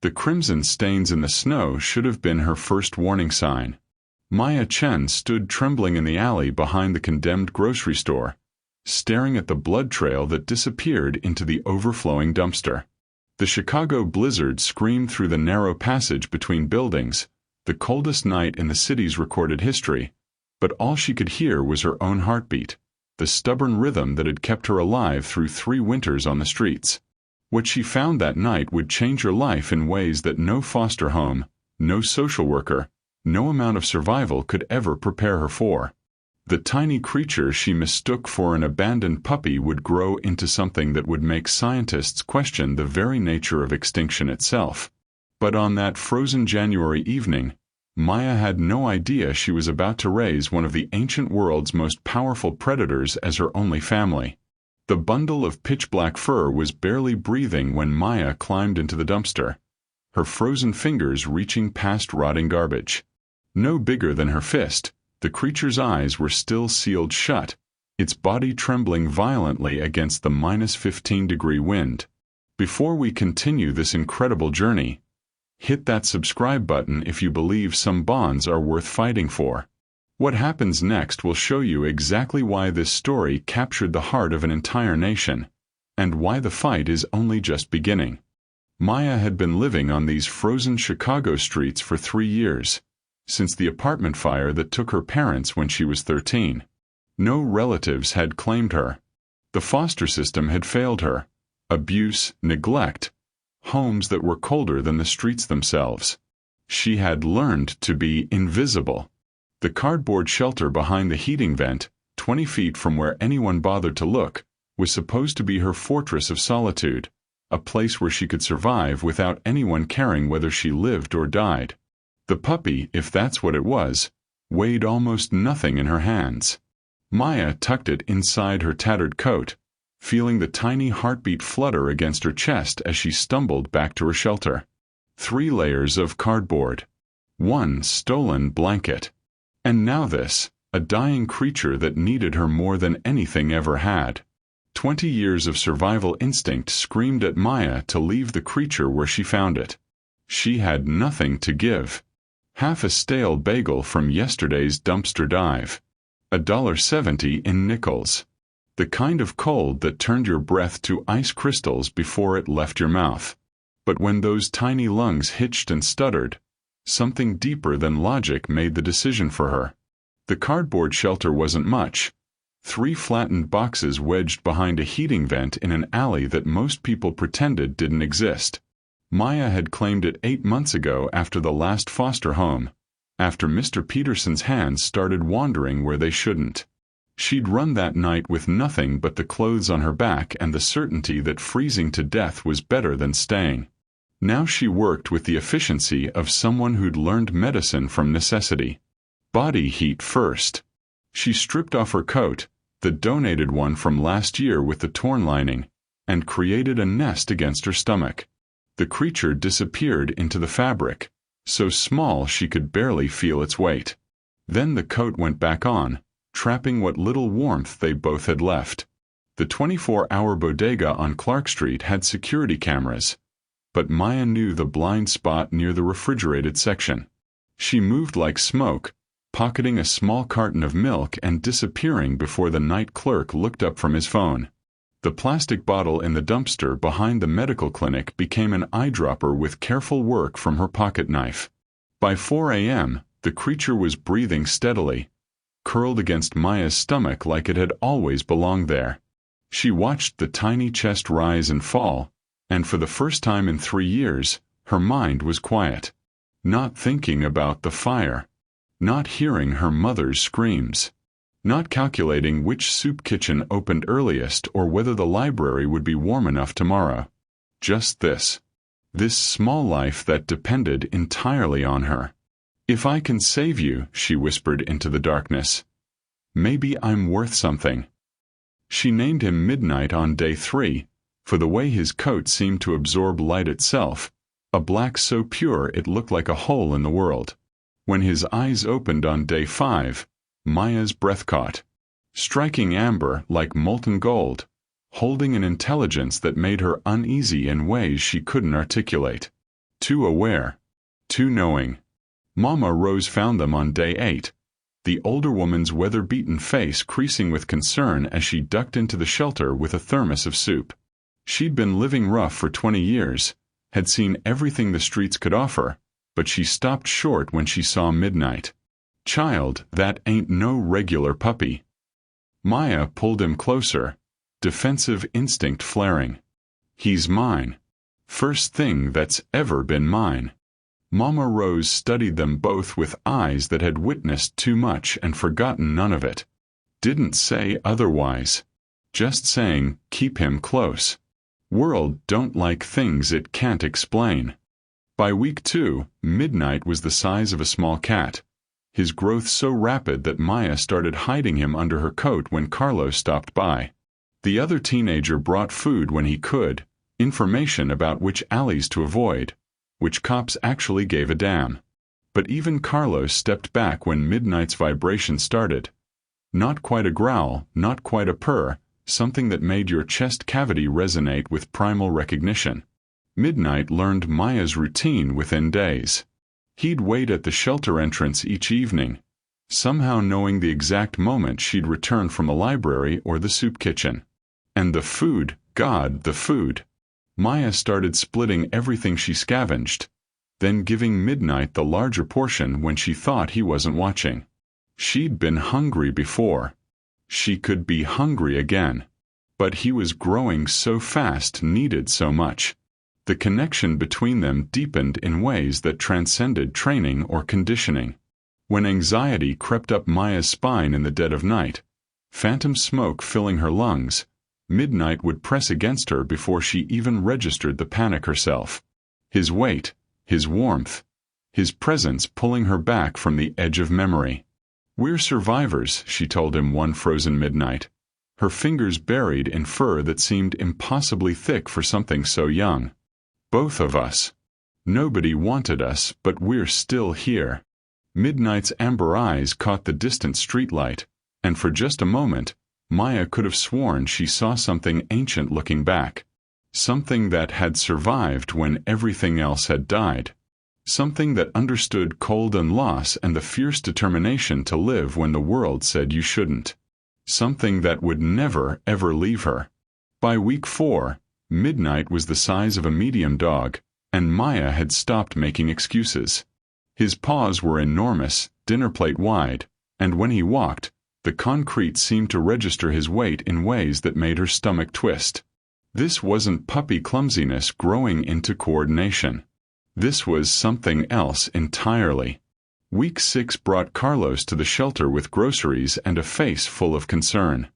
The crimson stains in the snow should have been her first warning sign. Maya Chen stood trembling in the alley behind the condemned grocery store, staring at the blood trail that disappeared into the overflowing dumpster. The Chicago blizzard screamed through the narrow passage between buildings, the coldest night in the city's recorded history, but all she could hear was her own heartbeat, the stubborn rhythm that had kept her alive through 3 winters on the streets. What she found that night would change her life in ways that no foster home, no social worker, no amount of survival could ever prepare her for. The tiny creature she mistook for an abandoned puppy would grow into something that would make scientists question the very nature of extinction itself. But on that frozen January evening, Maya had no idea she was about to raise one of the ancient world's most powerful predators as her only family. The bundle of pitch-black fur was barely breathing when Maya climbed into the dumpster, her frozen fingers reaching past rotting garbage. No bigger than her fist, the creature's eyes were still sealed shut, its body trembling violently against the -15-degree wind. Before we continue this incredible journey, hit that subscribe button if you believe some bonds are worth fighting for. What happens next will show you exactly why this story captured the heart of an entire nation, and why the fight is only just beginning. Maya had been living on these frozen Chicago streets for 3 years, since the apartment fire that took her parents when she was 13. No relatives had claimed her. The foster system had failed her. Abuse, neglect, homes that were colder than the streets themselves. She had learned to be invisible. The cardboard shelter behind the heating vent, 20 feet from where anyone bothered to look, was supposed to be her fortress of solitude, a place where she could survive without anyone caring whether she lived or died. The puppy, if that's what it was, weighed almost nothing in her hands. Maya tucked it inside her tattered coat, feeling the tiny heartbeat flutter against her chest as she stumbled back to her shelter. 3 layers of cardboard. 1 stolen blanket. And now this, a dying creature that needed her more than anything ever had. 20 years of survival instinct screamed at Maya to leave the creature where she found it. She had nothing to give. Half a stale bagel from yesterday's dumpster dive. $1.70 in nickels. The kind of cold that turned your breath to ice crystals before it left your mouth. But when those tiny lungs hitched and stuttered, something deeper than logic made the decision for her. The cardboard shelter wasn't much. 3 flattened boxes wedged behind a heating vent in an alley that most people pretended didn't exist. Maya had claimed it 8 months ago after the last foster home, after Mr. Peterson's hands started wandering where they shouldn't. She'd run that night with nothing but the clothes on her back and the certainty that freezing to death was better than staying. Now she worked with the efficiency of someone who'd learned medicine from necessity. Body heat first. She stripped off her coat, the donated one from last year with the torn lining, and created a nest against her stomach. The creature disappeared into the fabric, so small she could barely feel its weight. Then the coat went back on, trapping what little warmth they both had left. The 24-hour bodega on Clark Street had security cameras, but Maya knew the blind spot near the refrigerated section. She moved like smoke, pocketing a small carton of milk and disappearing before the night clerk looked up from his phone. The plastic bottle in the dumpster behind the medical clinic became an eyedropper with careful work from her pocket knife. By 4 a.m., the creature was breathing steadily, curled against Maya's stomach like it had always belonged there. She watched the tiny chest rise and fall, and for the first time in 3 years, her mind was quiet. Not thinking about the fire. Not hearing her mother's screams. Not calculating which soup kitchen opened earliest or whether the library would be warm enough tomorrow. Just this. This small life that depended entirely on her. "If I can save you," she whispered into the darkness, "maybe I'm worth something." She named him Midnight on day 3, for the way his coat seemed to absorb light itself, a black so pure it looked like a hole in the world. When his eyes opened on day 5, Maya's breath caught. Striking amber like molten gold, holding an intelligence that made her uneasy in ways she couldn't articulate. too aware, too knowing. Mama Rose found them on day 8, the older woman's weather-beaten face creasing with concern as she ducked into the shelter with a thermos of soup. She'd been living rough for 20 years, had seen everything the streets could offer, but she stopped short when she saw Midnight. "Child, that ain't no regular puppy." Maya pulled him closer, defensive instinct flaring. "He's mine. First thing that's ever been mine." Mama Rose studied them both with eyes that had witnessed too much and forgotten none of it. Didn't say otherwise. Just saying, keep him close. World don't like things it can't explain. By week 2, Midnight was the size of a small cat, his growth so rapid that Maya started hiding him under her coat when Carlos stopped by. The other teenager brought food when he could, information about which alleys to avoid, which cops actually gave a damn. But even Carlos stepped back when Midnight's vibration started. Not quite a growl, not quite a purr, something that made your chest cavity resonate with primal recognition. Midnight learned Maya's routine within days. He'd wait at the shelter entrance each evening, somehow knowing the exact moment she'd return from a library or the soup kitchen. And the food, God, the food. Maya started splitting everything she scavenged, then giving Midnight the larger portion when she thought he wasn't watching. She'd been hungry before. She could be hungry again. But he was growing so fast, needed so much. The connection between them deepened in ways that transcended training or conditioning. When anxiety crept up Maya's spine in the dead of night, phantom smoke filling her lungs, Midnight would press against her before she even registered the panic herself. His weight, his warmth, his presence pulling her back from the edge of memory. "We're survivors," she told him one frozen midnight, her fingers buried in fur that seemed impossibly thick for something so young. "Both of us. Nobody wanted us, but we're still here." Midnight's amber eyes caught the distant streetlight, and for just a moment, Maya could have sworn she saw something ancient looking back. Something that had survived when everything else had died. Something that understood cold and loss and the fierce determination to live when the world said you shouldn't. Something that would never, ever leave her. By week 4, Midnight was the size of a medium dog, and Maya had stopped making excuses. His paws were enormous, dinner plate wide, and when he walked, the concrete seemed to register his weight in ways that made her stomach twist. This wasn't puppy clumsiness growing into coordination. This was something else entirely. Week 6 brought Carlos to the shelter with groceries and a face full of concern.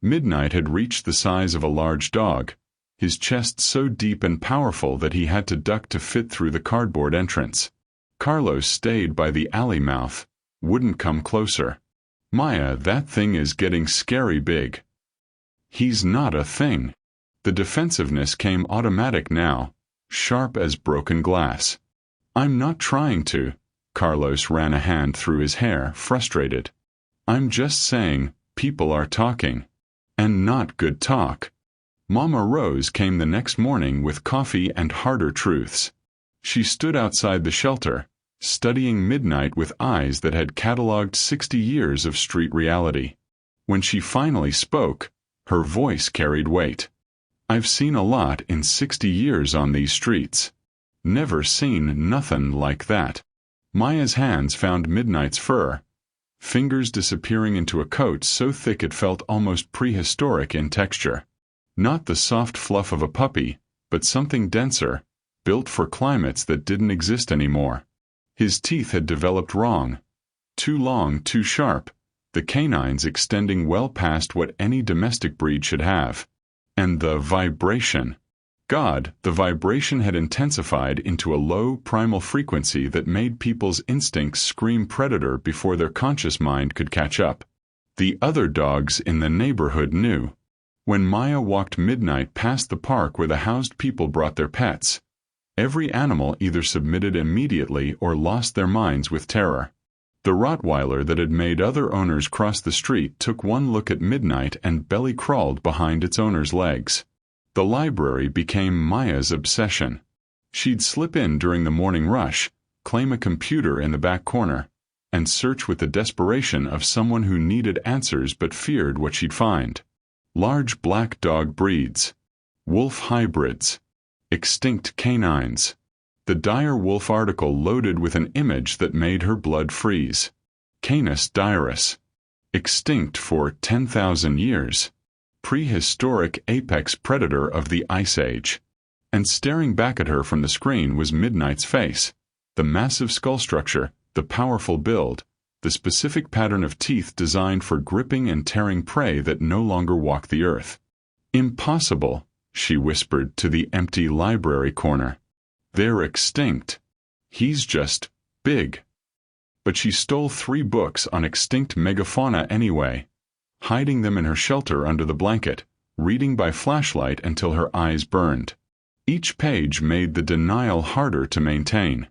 Midnight had reached the size of a large dog, his chest so deep and powerful that he had to duck to fit through the cardboard entrance. Carlos stayed by the alley mouth, wouldn't come closer. "Maya, that thing is getting scary big." "He's not a thing." The defensiveness came automatic now, sharp as broken glass. "I'm not trying to." Carlos ran a hand through his hair, frustrated. "I'm just saying, people are talking. And not good talk." Mama Rose came the next morning with coffee and harder truths. She stood outside the shelter, studying Midnight with eyes that had cataloged 60 years of street reality. When she finally spoke, her voice carried weight. "I've seen a lot in 60 years on these streets. Never seen nothin' like that." Maya's hands found Midnight's fur, fingers disappearing into a coat so thick it felt almost prehistoric in texture. Not the soft fluff of a puppy, but something denser, built for climates that didn't exist anymore. His teeth had developed wrong. Too long, too sharp, the canines extending well past what any domestic breed should have. And the vibration. God, the vibration had intensified into a low, primal frequency that made people's instincts scream predator before their conscious mind could catch up. The other dogs in the neighborhood knew. When Maya walked Midnight past the park where the housed people brought their pets, every animal either submitted immediately or lost their minds with terror. The Rottweiler that had made other owners cross the street took one look at Midnight and belly crawled behind its owner's legs. The library became Maya's obsession. She'd slip in during the morning rush, claim a computer in the back corner, and search with the desperation of someone who needed answers but feared what she'd find. Large black dog breeds, wolf hybrids, extinct canines. The dire wolf article loaded with an image that made her blood freeze. Canis dirus, extinct for 10,000 years. Prehistoric apex predator of the Ice Age. And staring back at her from the screen was Midnight's face. The massive skull structure, the powerful build, the specific pattern of teeth designed for gripping and tearing prey that no longer walked the earth. "Impossible," she whispered to the empty library corner. "They're extinct. He's just big." But she stole 3 books on extinct megafauna anyway, hiding them in her shelter under the blanket, reading by flashlight until her eyes burned. Each page made the denial harder to maintain.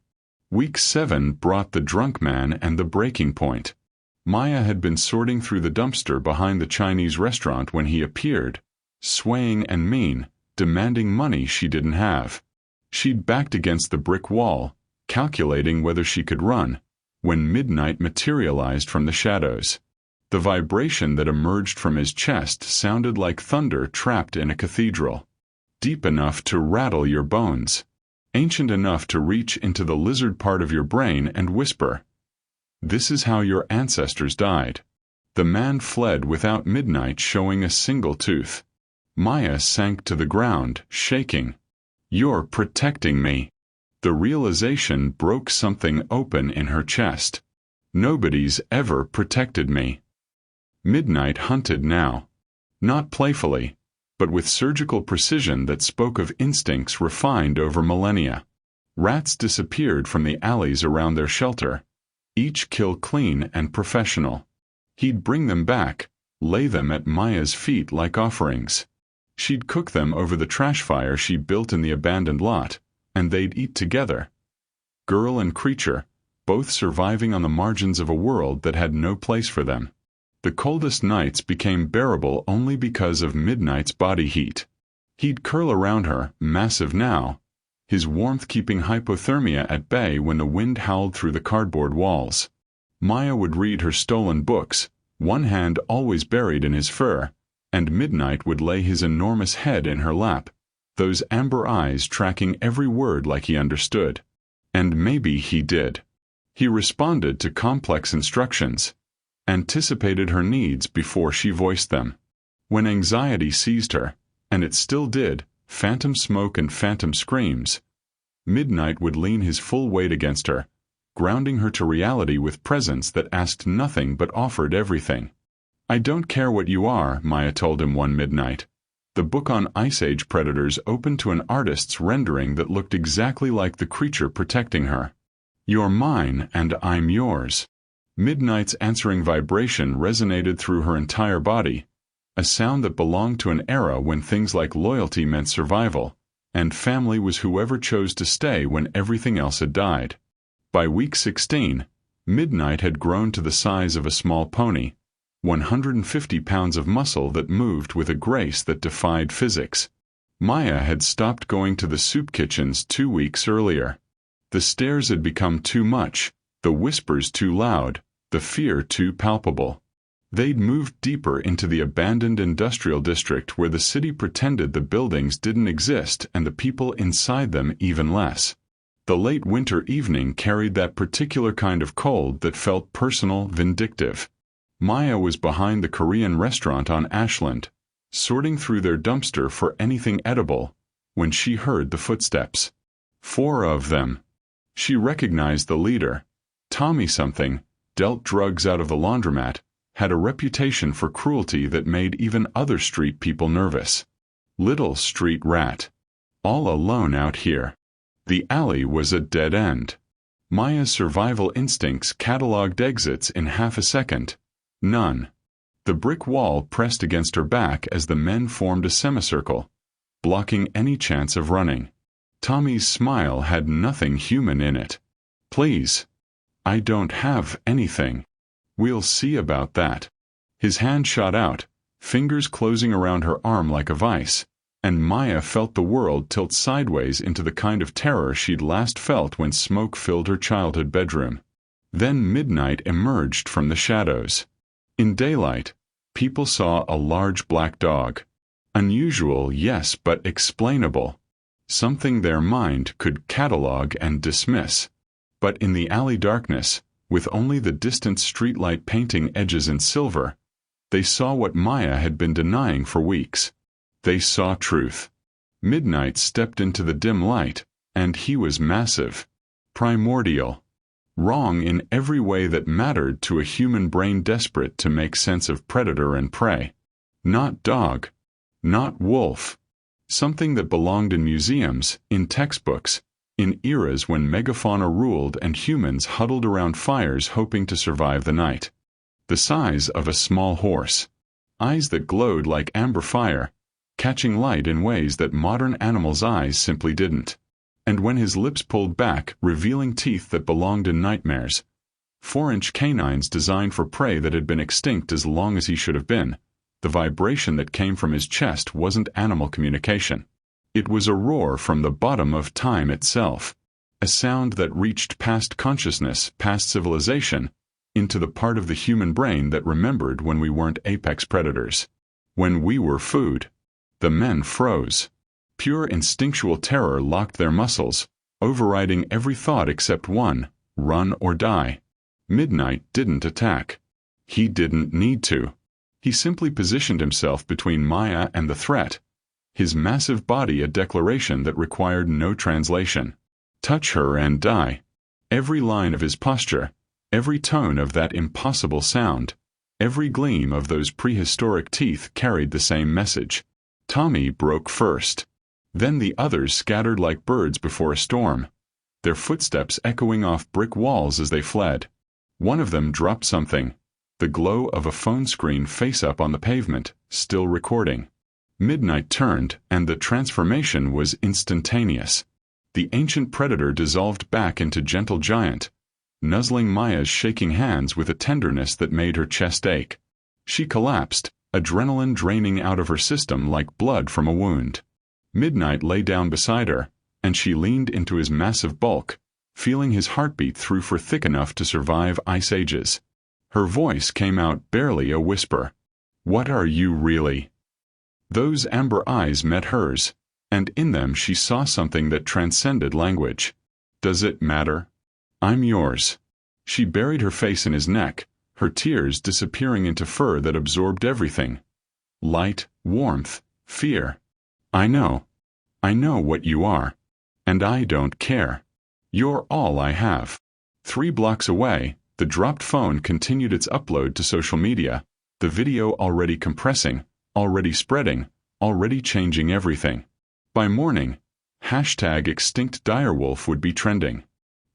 Week 7 brought the drunk man and the breaking point. Maya had been sorting through the dumpster behind the Chinese restaurant when he appeared, swaying and mean, demanding money she didn't have. She'd backed against the brick wall, calculating whether she could run, when Midnight materialized from the shadows. The vibration that emerged from his chest sounded like thunder trapped in a cathedral. Deep enough to rattle your bones. Ancient enough to reach into the lizard part of your brain and whisper, "This is how your ancestors died." The man fled without Midnight showing a single tooth. Maya sank to the ground, shaking. "You're protecting me." The realization broke something open in her chest. Nobody's ever protected me. Midnight hunted now. Not playfully, but with surgical precision that spoke of instincts refined over millennia. Rats disappeared from the alleys around their shelter, each kill clean and professional. He'd bring them back, lay them at Maya's feet like offerings. She'd cook them over the trash fire she built in the abandoned lot, and they'd eat together. Girl and creature, both surviving on the margins of a world that had no place for them. The coldest nights became bearable only because of Midnight's body heat. He'd curl around her, massive now, his warmth keeping hypothermia at bay when the wind howled through the cardboard walls. Maya would read her stolen books, one hand always buried in his fur, and Midnight would lay his enormous head in her lap, those amber eyes tracking every word like he understood. And maybe he did. He responded to complex instructions, anticipated her needs before she voiced them. When anxiety seized her, and it still did, phantom smoke and phantom screams, Midnight would lean his full weight against her, grounding her to reality with presence that asked nothing but offered everything. "I don't care what you are," Maya told him one midnight. The book on Ice Age predators opened to an artist's rendering that looked exactly like the creature protecting her. "You're mine and I'm yours." Midnight's answering vibration resonated through her entire body, a sound that belonged to an era when things like loyalty meant survival, and family was whoever chose to stay when everything else had died. By week 16, Midnight had grown to the size of a small pony, 150 pounds of muscle that moved with a grace that defied physics. Maya had stopped going to the soup kitchens 2 weeks earlier. The stares had become too much, the whispers too loud, the fear too palpable. They'd moved deeper into the abandoned industrial district where the city pretended the buildings didn't exist and the people inside them even less. The late winter evening carried that particular kind of cold that felt personal, vindictive. Maya was behind the Korean restaurant on Ashland, sorting through their dumpster for anything edible, when she heard the footsteps. 4 of them. She recognized the leader. Tommy something, dealt drugs out of the laundromat, had a reputation for cruelty that made even other street people nervous. Little street rat. All alone out here. The alley was a dead end. Maya's survival instincts cataloged exits in half a second. None. The brick wall pressed against her back as the men formed a semicircle, blocking any chance of running. Tommy's smile had nothing human in it. "Please. I don't have anything. We'll see about that." His hand shot out, fingers closing around her arm like a vice, and Maya felt the world tilt sideways into the kind of terror she'd last felt when smoke filled her childhood bedroom. Then midnight emerged from the shadows. In daylight, people saw a large black dog. Unusual, yes, but explainable. Something their mind could catalog and dismiss. But in the alley darkness, with only the distant streetlight painting edges in silver, they saw what Maya had been denying for weeks. They saw truth. Midnight stepped into the dim light, and he was massive, primordial, wrong in every way that mattered to a human brain desperate to make sense of predator and prey. Not dog. Not wolf. Something that belonged in museums, in textbooks, in eras when megafauna ruled and humans huddled around fires hoping to survive the night. The size of a small horse. Eyes that glowed like amber fire, catching light in ways that modern animals' eyes simply didn't. And when his lips pulled back, revealing teeth that belonged in nightmares, 4-inch canines designed for prey that had been extinct as long as he should have been, the vibration that came from his chest wasn't animal communication. It was a roar from the bottom of time itself, a sound that reached past consciousness, past civilization, into the part of the human brain that remembered when we weren't apex predators. When we were food. The men froze. Pure instinctual terror locked their muscles, overriding every thought except one: run or die. Midnight didn't attack. He didn't need to. He simply positioned himself between Maya and the threat, his massive body a declaration that required no translation. Touch her and die. Every line of his posture, every tone of that impossible sound, every gleam of those prehistoric teeth carried the same message. Tommy broke first. Then the others scattered like birds before a storm, their footsteps echoing off brick walls as they fled. One of them dropped something, the glow of a phone screen face up on the pavement, still recording. Midnight turned, and the transformation was instantaneous. The ancient predator dissolved back into gentle giant, nuzzling Maya's shaking hands with a tenderness that made her chest ache. She collapsed, adrenaline draining out of her system like blood from a wound. Midnight lay down beside her, and she leaned into his massive bulk, feeling his heartbeat through for thick enough to survive ice ages. Her voice came out barely a whisper. "What are you really?" Those amber eyes met hers, and in them she saw something that transcended language. "Does it matter? I'm yours." She buried her face in his neck, her tears disappearing into fur that absorbed everything. Light, warmth, fear. I know what you are. And I don't care. You're all I have." 3 blocks away, the dropped phone continued its upload to social media, the video already compressing, already spreading, already changing everything. By morning, #ExtinctDirewolf would be trending.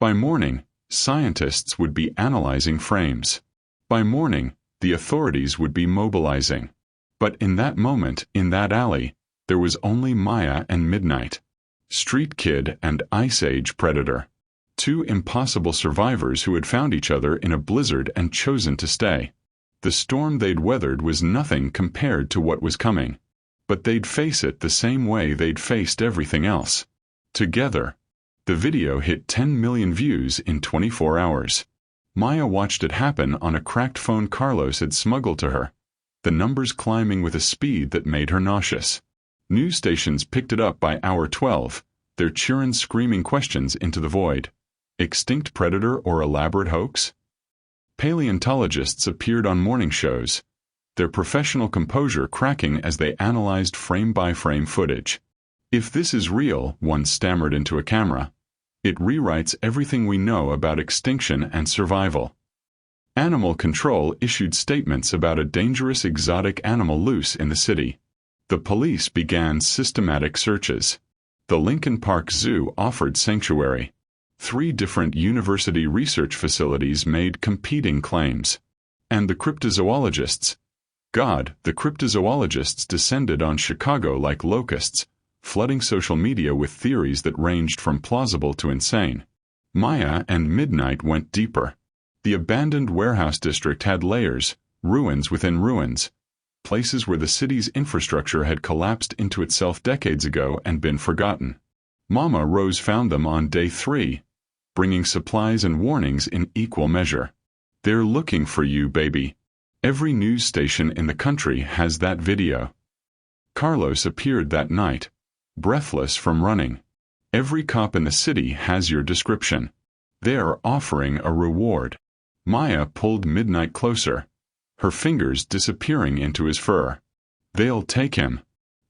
By morning, scientists would be analyzing frames. By morning, the authorities would be mobilizing. But in that moment, in that alley, there was only Maya and Midnight. Street kid and Ice Age predator. 2 impossible survivors who had found each other in a blizzard and chosen to stay. The storm they'd weathered was nothing compared to what was coming. But they'd face it the same way they'd faced everything else. Together. The video hit 10 million views in 24 hours. Maya watched it happen on a cracked phone Carlos had smuggled to her, the numbers climbing with a speed that made her nauseous. News stations picked it up by hour 12, their children screaming questions into the void. Extinct predator or elaborate hoax? Paleontologists appeared on morning shows, their professional composure cracking as they analyzed frame-by-frame footage. "If this is real," one stammered into a camera, "it rewrites everything we know about extinction and survival." Animal Control issued statements about a dangerous exotic animal loose in the city. The police began systematic searches. The Lincoln Park Zoo offered sanctuary. 3 different university research facilities made competing claims. And the cryptozoologists. The cryptozoologists descended on Chicago like locusts, flooding social media with theories that ranged from plausible to insane. Maya and Midnight went deeper. The abandoned warehouse district had layers, ruins within ruins. places where the city's infrastructure had collapsed into itself decades ago and been forgotten. Mama Rose found them on day 3, bringing supplies and warnings in equal measure. "They're looking for you, baby." Every news station in the country has that video. Carlos appeared that night, breathless from running. Every cop in the city has your description. They're offering a reward. Maya pulled Midnight closer, her fingers disappearing into his fur. "They'll take him.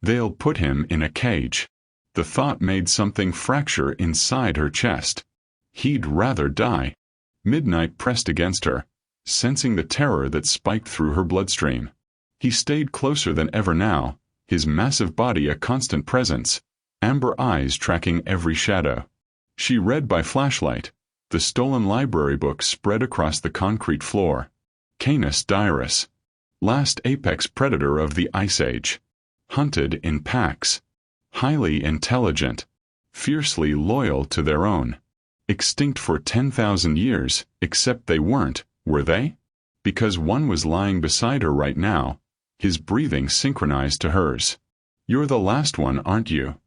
They'll put him in a cage." The thought made something fracture inside her chest. He'd rather die. Midnight pressed against her, sensing the terror that spiked through her bloodstream. He stayed closer than ever now, his massive body a constant presence, amber eyes tracking every shadow. She read by flashlight, the stolen library book spread across the concrete floor. Canis dirus, last apex predator of the Ice Age. Hunted in packs. Highly intelligent. Fiercely loyal to their own. Extinct for 10,000 years, except they weren't, were they? Because one was lying beside her right now, his breathing synchronized to hers. "You're the last one, aren't you?"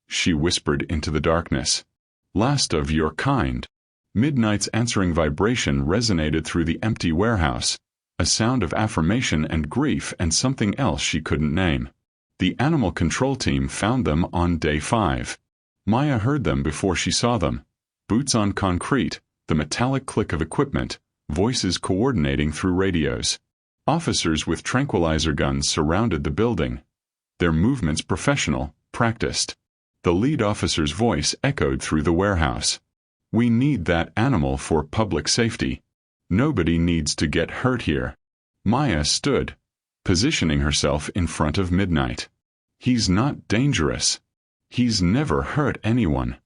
she whispered into the darkness. "Last of your kind." Midnight's answering vibration resonated through the empty warehouse, a sound of affirmation and grief and something else she couldn't name. The animal control team found them on day 5. Maya heard them before she saw them. Boots on concrete, the metallic click of equipment, voices coordinating through radios. Officers with tranquilizer guns surrounded the building. Their movements professional, practiced. The lead officer's voice echoed through the warehouse. "We need that animal for public safety. Nobody needs to get hurt here." Maya stood, positioning herself in front of Midnight. "He's not dangerous. He's never hurt anyone."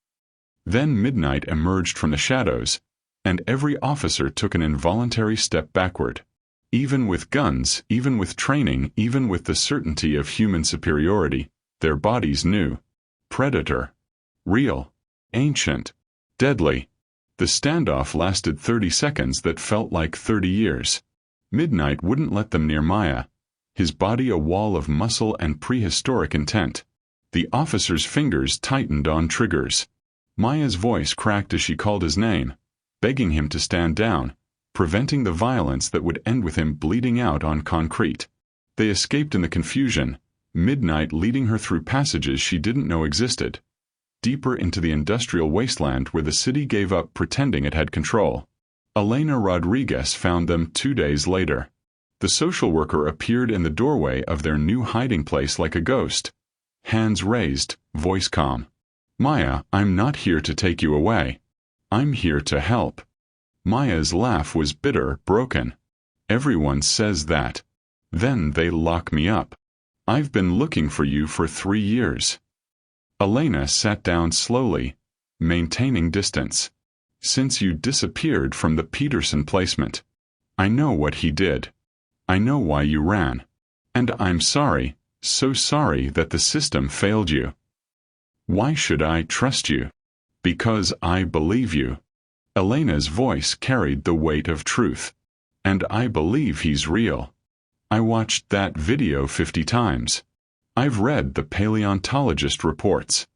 Then Midnight emerged from the shadows, and every officer took an involuntary step backward. Even with guns, even with training, even with the certainty of human superiority, their bodies knew. Predator. Real. Ancient. Deadly. The standoff lasted 30 seconds that felt like 30 years. Midnight wouldn't let them near Maya, his body a wall of muscle and prehistoric intent. The officer's fingers tightened on triggers. Maya's voice cracked as she called his name, begging him to stand down, preventing the violence that would end with him bleeding out on concrete. They escaped in the confusion, Midnight leading her through passages she didn't know existed, deeper into the industrial wasteland where the city gave up pretending it had control. Elena Rodriguez found them 2 days later. The social worker appeared in the doorway of their new hiding place like a ghost. Hands raised, voice calm. "Maya, I'm not here to take you away. I'm here to help." Maya's laugh was bitter, broken. "Everyone says that. Then they lock me up. I've been looking for you for 3 years." Elena sat down slowly, maintaining distance. "Since you disappeared from the Peterson placement. I know what he did. I know why you ran. And I'm sorry, so sorry that the system failed you. Why should I trust you? Because I believe you." Elena's voice carried the weight of truth. "And I believe he's real. I watched that video 50 times. I've read the paleontologist reports.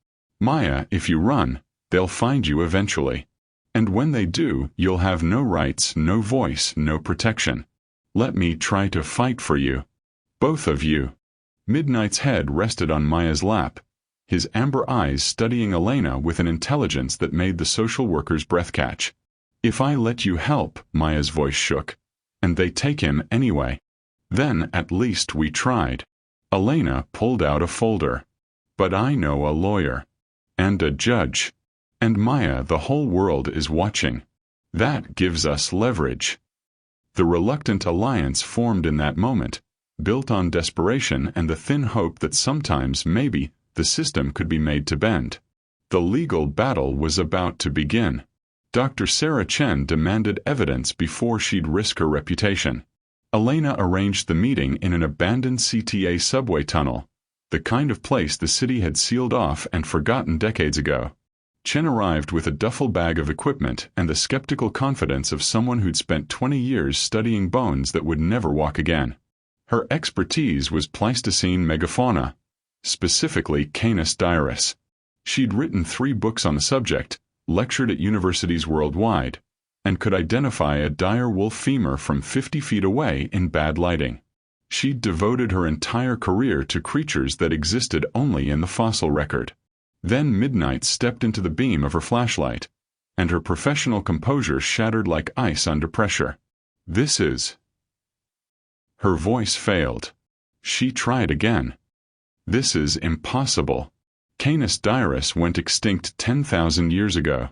Maya, if you run, they'll find you eventually. And when they do, you'll have no rights, no voice, no protection. Let me try to fight for you. Both of you." Midnight's head rested on Maya's lap, his amber eyes studying Elena with an intelligence that made the social worker's breath catch. "If I let you help," Maya's voice shook, "and they take him anyway, then at least we tried." Elena pulled out a folder. "But I know a lawyer. And a judge. And Maya, the whole world is watching. That gives us leverage." The reluctant alliance formed in that moment, built on desperation and the thin hope that sometimes, maybe, the system could be made to bend. The legal battle was about to begin. Dr. Maya Chen demanded evidence before she'd risk her reputation. Elena arranged the meeting in an abandoned CTA subway tunnel, the kind of place the city had sealed off and forgotten decades ago. Chen arrived with a duffel bag of equipment and the skeptical confidence of someone who'd spent 20 years studying bones that would never walk again. Her expertise was Pleistocene megafauna, specifically Canis dirus. She'd written 3 books on the subject, lectured at universities worldwide, and could identify a dire wolf femur from 50 feet away in bad lighting. She'd devoted her entire career to creatures that existed only in the fossil record. Then Midnight stepped into the beam of her flashlight, and her professional composure shattered like ice under pressure. This is... Her voice failed. She tried again. This is impossible. Canis dirus went extinct 10,000 years ago.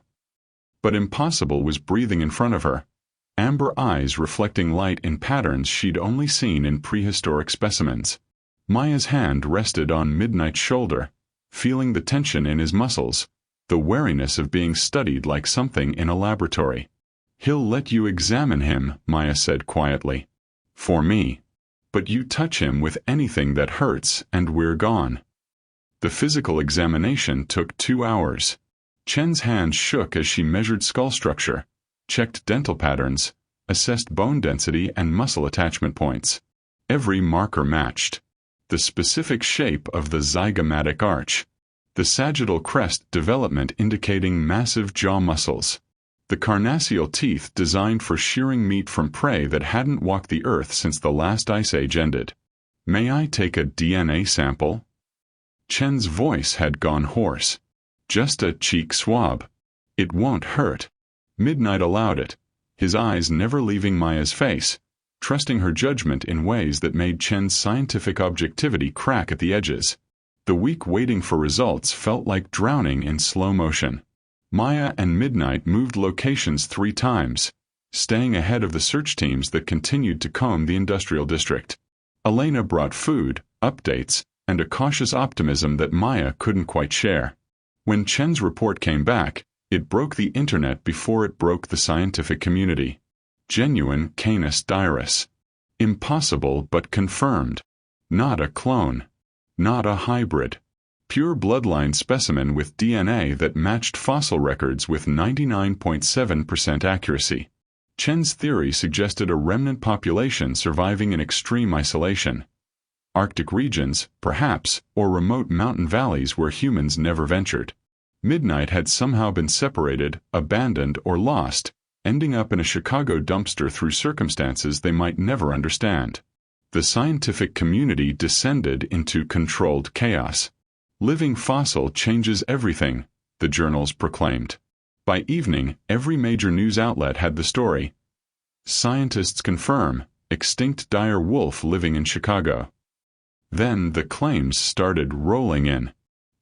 But impossible was breathing in front of her, amber eyes reflecting light in patterns she'd only seen in prehistoric specimens. Maya's hand rested on Midnight's shoulder, feeling the tension in his muscles, the wariness of being studied like something in a laboratory. "He'll let you examine him," Maya said quietly. "For me. But you touch him with anything that hurts and we're gone." The physical examination took 2 hours. Chen's hand shook as she measured skull structure, checked dental patterns, assessed bone density and muscle attachment points. Every marker matched. The specific shape of the zygomatic arch, the sagittal crest development indicating massive jaw muscles, the carnassial teeth designed for shearing meat from prey that hadn't walked the earth since the last ice age ended. "May I take a DNA sample?" Chen's voice had gone hoarse. "Just a cheek swab. It won't hurt." Midnight allowed it, his eyes never leaving Maya's face, trusting her judgment in ways that made Chen's scientific objectivity crack at the edges. The week waiting for results felt like drowning in slow motion. Maya and Midnight moved locations 3 times, staying ahead of the search teams that continued to comb the industrial district. Elena brought food, updates, and a cautious optimism that Maya couldn't quite share. When Chen's report came back, it broke the internet before it broke the scientific community. Genuine Canis dirus. Impossible but confirmed. Not a clone. Not a hybrid. Pure bloodline specimen with DNA that matched fossil records with 99.7% accuracy. Chen's theory suggested a remnant population surviving in extreme isolation. Arctic regions, perhaps, or remote mountain valleys where humans never ventured. Midnight had somehow been separated, abandoned, or lost, ending up in a Chicago dumpster through circumstances they might never understand. The scientific community descended into controlled chaos. "Living fossil changes everything," the journals proclaimed. By evening, every major news outlet had the story. "Scientists confirm, extinct dire wolf living in Chicago." Then the claims started rolling in.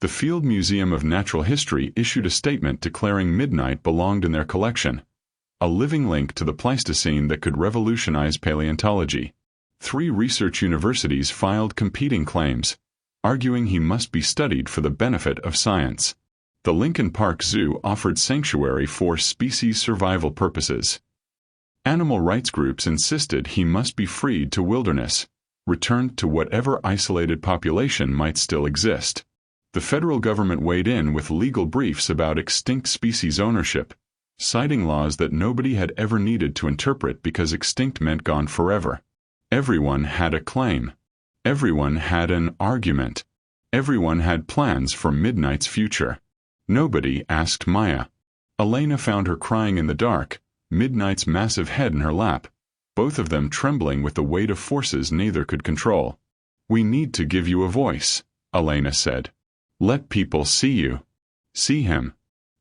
The Field Museum of Natural History issued a statement declaring Midnight belonged in their collection, a living link to the Pleistocene that could revolutionize paleontology. 3 research universities filed competing claims, arguing he must be studied for the benefit of science. The Lincoln Park Zoo offered sanctuary for species survival purposes. Animal rights groups insisted he must be freed to wilderness, returned to whatever isolated population might still exist. The federal government weighed in with legal briefs about extinct species ownership, citing laws that nobody had ever needed to interpret because extinct meant gone forever. Everyone had a claim. Everyone had an argument. Everyone had plans for Midnight's future. Nobody asked Maya. Elena found her crying in the dark, Midnight's massive head in her lap, both of them trembling with the weight of forces neither could control. "We need to give you a voice," Elena said. "Let people see you. See him.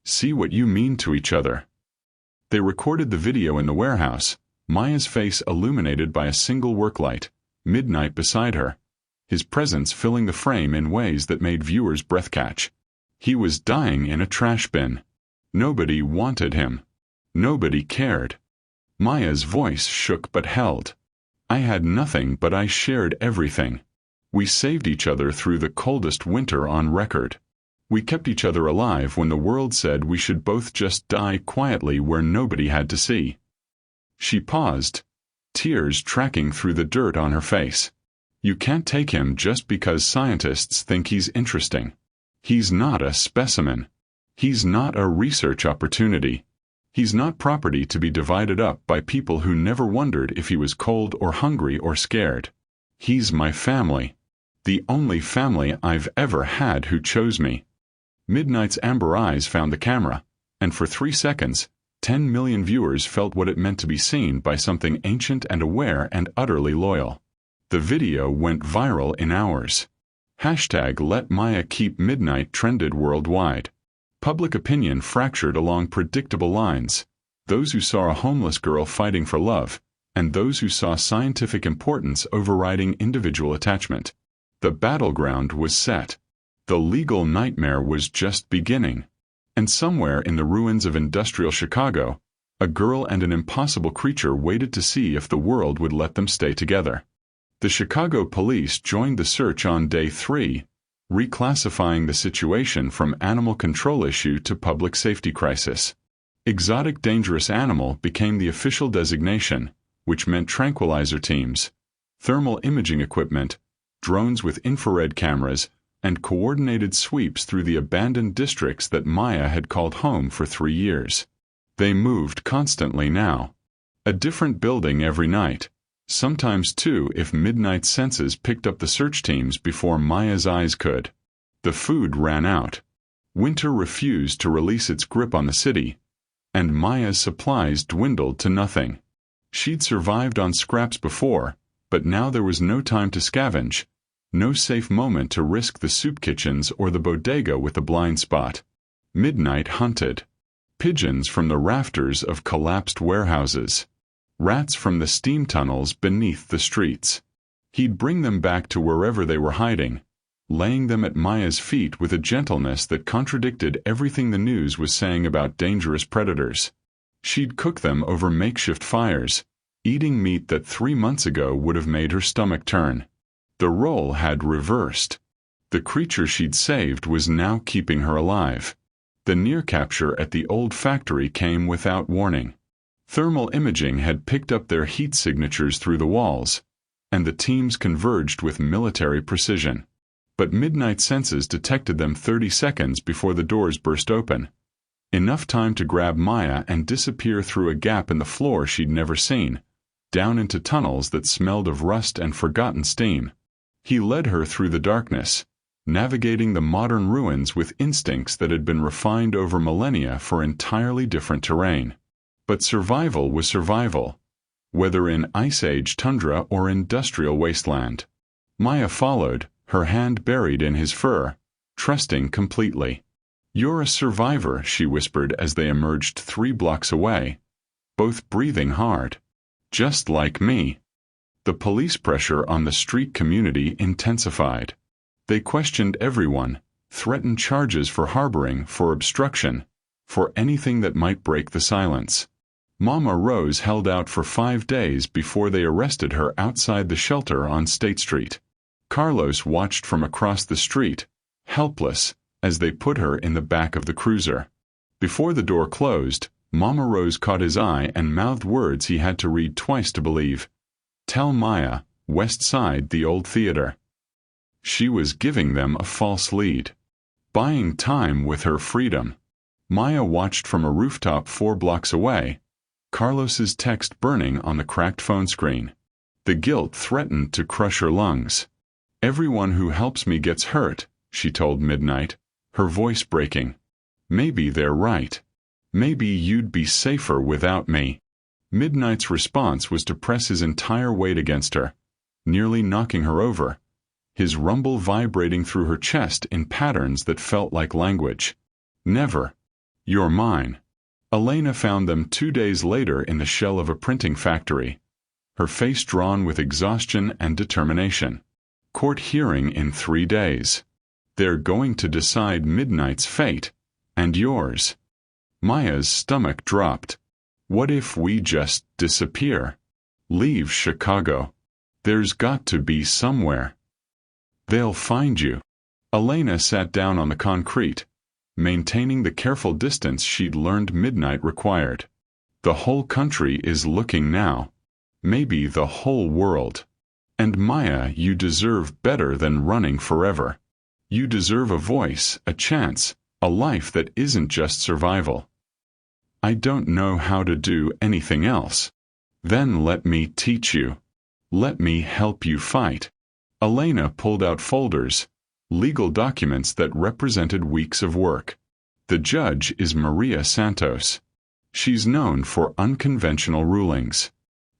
See what you mean to each other." They recorded the video in the warehouse, Maya's face illuminated by a single work light, Midnight beside her, his presence filling the frame in ways that made viewers breath catch. He was dying in a trash bin. Nobody wanted him. Nobody cared. Maya's voice shook but held. "I had nothing but I shared everything. We saved each other through the coldest winter on record. We kept each other alive when the world said we should both just die quietly where nobody had to see." She paused, tears tracking through the dirt on her face. "You can't take him just because scientists think he's interesting. He's not a specimen. He's not a research opportunity. He's not property to be divided up by people who never wondered if he was cold or hungry or scared. He's my family. The only family I've ever had who chose me. Midnight's amber eyes found the camera, and for 3 seconds, 10 million viewers felt what it meant to be seen by something ancient and aware and utterly loyal. The video went viral in hours. Hashtag Let Maya Keep Midnight trended worldwide. Public opinion fractured along predictable lines. Those who saw a homeless girl fighting for love, and those who saw scientific importance overriding individual attachment. The battleground was set. The legal nightmare was just beginning. And somewhere in the ruins of industrial Chicago, a girl and an impossible creature waited to see if the world would let them stay together. The Chicago police joined the search on day 3, reclassifying the situation from animal control issue to public safety crisis. Exotic dangerous animal became the official designation, which meant tranquilizer teams, thermal imaging equipment, drones with infrared cameras, and coordinated sweeps through the abandoned districts that Maya had called home for 3 years. They moved constantly now. A different building every night, sometimes 2 if Midnight's senses picked up the search teams before Maya's eyes could. The food ran out. Winter refused to release its grip on the city, and Maya's supplies dwindled to nothing. She'd survived on scraps before, but now there was no time to scavenge, no safe moment to risk the soup kitchens or the bodega with a blind spot. Midnight hunted. Pigeons from the rafters of collapsed warehouses. Rats from the steam tunnels beneath the streets. He'd bring them back to wherever they were hiding, laying them at Maya's feet with a gentleness that contradicted everything the news was saying about dangerous predators. She'd cook them over makeshift fires, eating meat that 3 months ago would have made her stomach turn. The role had reversed. The creature she'd saved was now keeping her alive. The near capture at the old factory came without warning. Thermal imaging had picked up their heat signatures through the walls, and the teams converged with military precision. But Midnight's senses detected them 30 seconds before the doors burst open. Enough time to grab Maya and disappear through a gap in the floor she'd never seen, down into tunnels that smelled of rust and forgotten steam. He led her through the darkness, navigating the modern ruins with instincts that had been refined over millennia for entirely different terrain. But survival was survival, whether in Ice Age tundra or industrial wasteland. Maya followed, her hand buried in his fur, trusting completely. "You're a survivor," she whispered as they emerged 3 blocks away, both breathing hard. "Just like me." The police pressure on the street community intensified. They questioned everyone, threatened charges for harboring, for obstruction, for anything that might break the silence. Mama Rose held out for 5 days before they arrested her outside the shelter on State Street. Carlos watched from across the street, helpless, as they put her in the back of the cruiser. Before the door closed, Mama Rose caught his eye and mouthed words he had to read twice to believe. "Tell Maya, West Side, the old theater." She was giving them a false lead, buying time with her freedom. Maya watched from a rooftop 4 blocks away, Carlos's text burning on the cracked phone screen. The guilt threatened to crush her lungs. "Everyone who helps me gets hurt," she told Midnight, her voice breaking. "Maybe they're right. Maybe you'd be safer without me." Midnight's response was to press his entire weight against her, nearly knocking her over, his rumble vibrating through her chest in patterns that felt like language. "Never. You're mine." Elena found them 2 days later in the shell of a printing factory, her face drawn with exhaustion and determination. "Court hearing in 3 days. They're going to decide Midnight's fate, and yours." Maya's stomach dropped. What if we just disappear? Leave Chicago? There's got to be somewhere. They'll find you. Elena sat down on the concrete, maintaining the careful distance she'd learned Midnight required. The whole country is looking now. Maybe the whole world. And Maya, you deserve better than running forever. You deserve a voice, a chance, a life that isn't just survival. "I don't know how to do anything else." "Then let me teach you." Let me help you fight. Elena pulled out folders, legal documents that represented weeks of work. The judge is Maria Santos. She's known for unconventional rulings.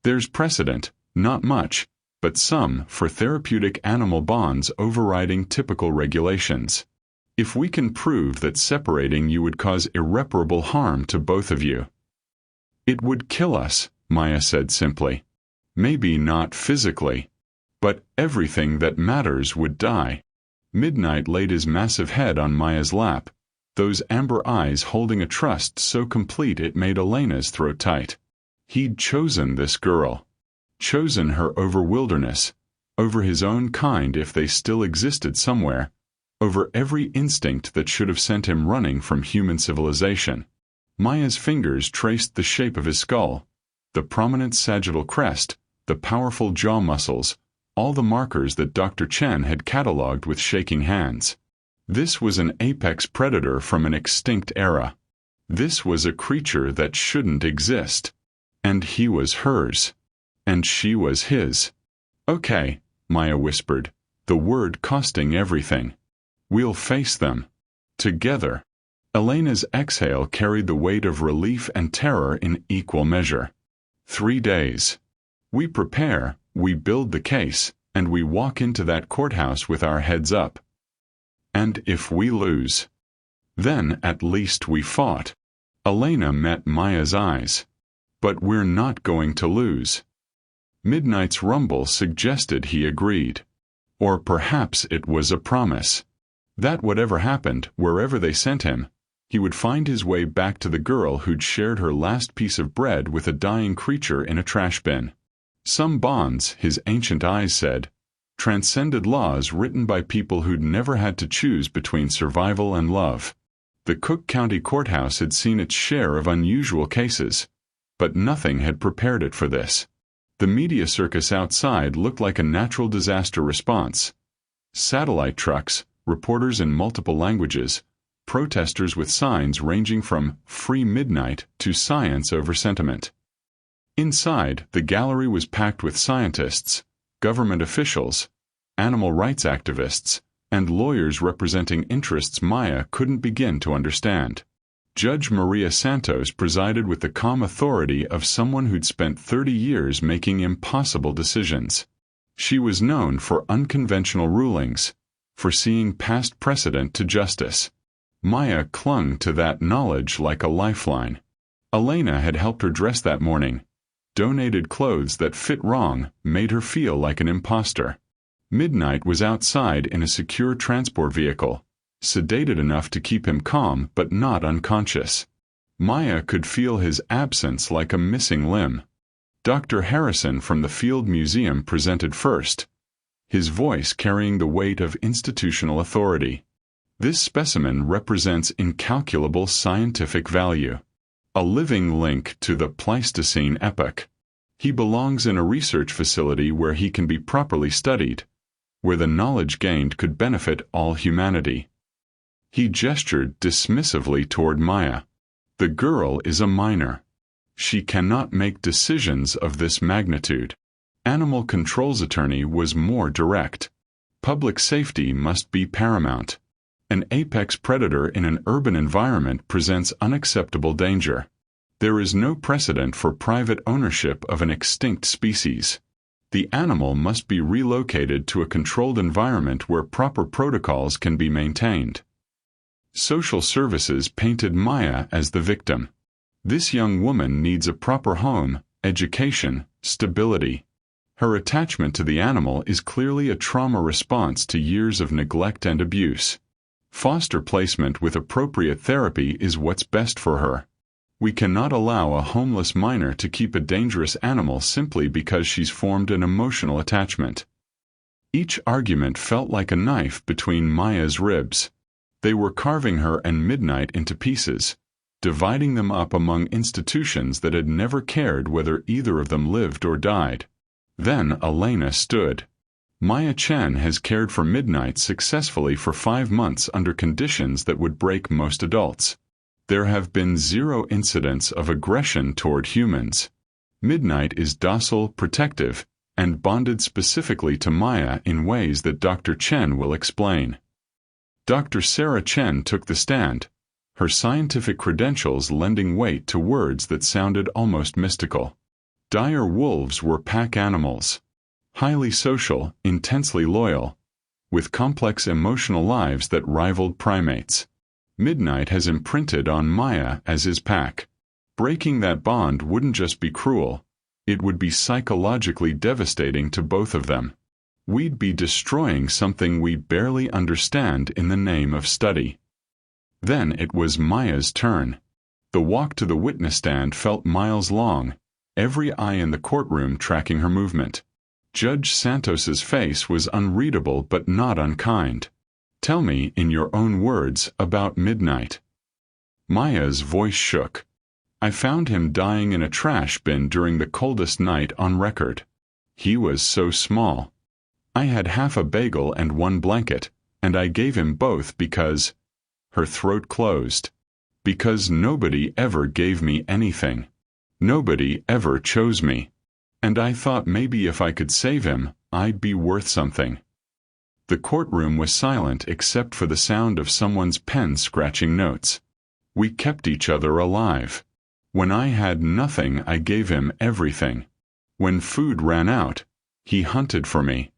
There's precedent, not much, but some for therapeutic animal bonds overriding typical regulations. If we can prove that separating you would cause irreparable harm to both of you. It would kill us, Maya said simply. Maybe not physically, but everything that matters would die. Midnight laid his massive head on Maya's lap, those amber eyes holding a trust so complete it made Elena's throat tight. He'd chosen this girl. Chosen her over wilderness, over his own kind if they still existed somewhere, over every instinct that should have sent him running from human civilization. Maya's fingers traced the shape of his skull, the prominent sagittal crest, the powerful jaw muscles, all the markers that Dr. Chen had catalogued with shaking hands. This was an apex predator from an extinct era. This was a creature that shouldn't exist. And he was hers. And she was his. Okay, Maya whispered, the word costing everything. We'll face them. Together. Elena's exhale carried the weight of relief and terror in equal measure. 3 days. We prepare, we build the case, and we walk into that courthouse with our heads up. And if we lose, then at least we fought. Elena met Maya's eyes. But we're not going to lose. Midnight's rumble suggested he agreed. Or perhaps it was a promise. That whatever happened, wherever they sent him, he would find his way back to the girl who'd shared her last piece of bread with a dying creature in a trash bin. Some bonds, his ancient eyes said, transcended laws written by people who'd never had to choose between survival and love. The Cook County Courthouse had seen its share of unusual cases, but nothing had prepared it for this. The media circus outside looked like a natural disaster response. Satellite trucks, reporters in multiple languages, protesters with signs ranging from "Free Midnight" to "Science over Sentiment." Inside, the gallery was packed with scientists, government officials, animal rights activists, and lawyers representing interests Maya couldn't begin to understand. Judge Maria Santos presided with the calm authority of someone who'd spent 30 years making impossible decisions. She was known for unconventional rulings, for seeing past precedent to justice. Maya clung to that knowledge like a lifeline. Elena had helped her dress that morning. Donated clothes that fit wrong made her feel like an imposter. Midnight was outside in a secure transport vehicle, sedated enough to keep him calm but not unconscious. Maya could feel his absence like a missing limb. Dr. Harrison from the Field Museum presented first, his voice carrying the weight of institutional authority. This specimen represents incalculable scientific value, a living link to the Pleistocene epoch. He belongs in a research facility where he can be properly studied, where the knowledge gained could benefit all humanity. He gestured dismissively toward Maya. The girl is a minor. She cannot make decisions of this magnitude. Animal Control's attorney was more direct. Public safety must be paramount. An apex predator in an urban environment presents unacceptable danger. There is no precedent for private ownership of an extinct species. The animal must be relocated to a controlled environment where proper protocols can be maintained. Social services painted Maya as the victim. This young woman needs a proper home, education, stability. Her attachment to the animal is clearly a trauma response to years of neglect and abuse. Foster placement with appropriate therapy is what's best for her. We cannot allow a homeless minor to keep a dangerous animal simply because she's formed an emotional attachment. Each argument felt like a knife between Maya's ribs. They were carving her and Midnight into pieces, dividing them up among institutions that had never cared whether either of them lived or died. Then Elena stood. Maya Chen has cared for Midnight successfully for 5 months under conditions that would break most adults. There have been 0 incidents of aggression toward humans. Midnight is docile, protective, and bonded specifically to Maya in ways that Dr. Chen will explain. Dr. Sarah Chen took the stand, her scientific credentials lending weight to words that sounded almost mystical. Dire wolves were pack animals, highly social, intensely loyal, with complex emotional lives that rivaled primates. Midnight has imprinted on Maya as his pack. Breaking that bond wouldn't just be cruel, it would be psychologically devastating to both of them. We'd be destroying something we barely understand in the name of study. Then it was Maya's turn. The walk to the witness stand felt miles long, every eye in the courtroom tracking her movement. Judge Santos's face was unreadable but not unkind. "Tell me, in your own words, about Midnight." Maya's voice shook. "I found him dying in a trash bin during the coldest night on record. He was so small. I had half a bagel and one blanket, and I gave him both because—" Her throat closed. "Because nobody ever gave me anything. Nobody ever chose me. And I thought maybe if I could save him, I'd be worth something." The courtroom was silent except for the sound of someone's pen scratching notes. "We kept each other alive. When I had nothing, I gave him everything. When food ran out, he hunted for me.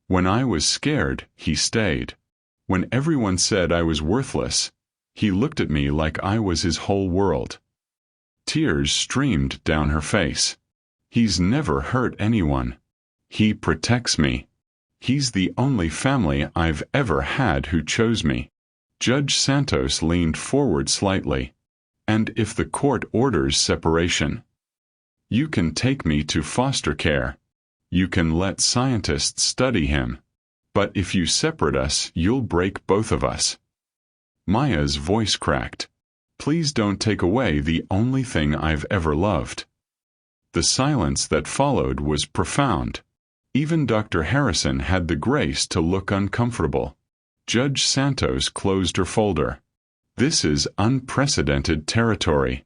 When I was scared, he stayed. When everyone said I was worthless, he looked at me like I was his whole world." Tears streamed down her face. "He's never hurt anyone. He protects me. He's the only family I've ever had who chose me." Judge Santos leaned forward slightly. "And if the court orders separation, you can take me to foster care. You can let scientists study him. But if you separate us, you'll break both of us." Maya's voice cracked. "Please don't take away the only thing I've ever loved." The silence that followed was profound. Even Dr. Harrison had the grace to look uncomfortable. Judge Santos closed her folder. "This is unprecedented territory.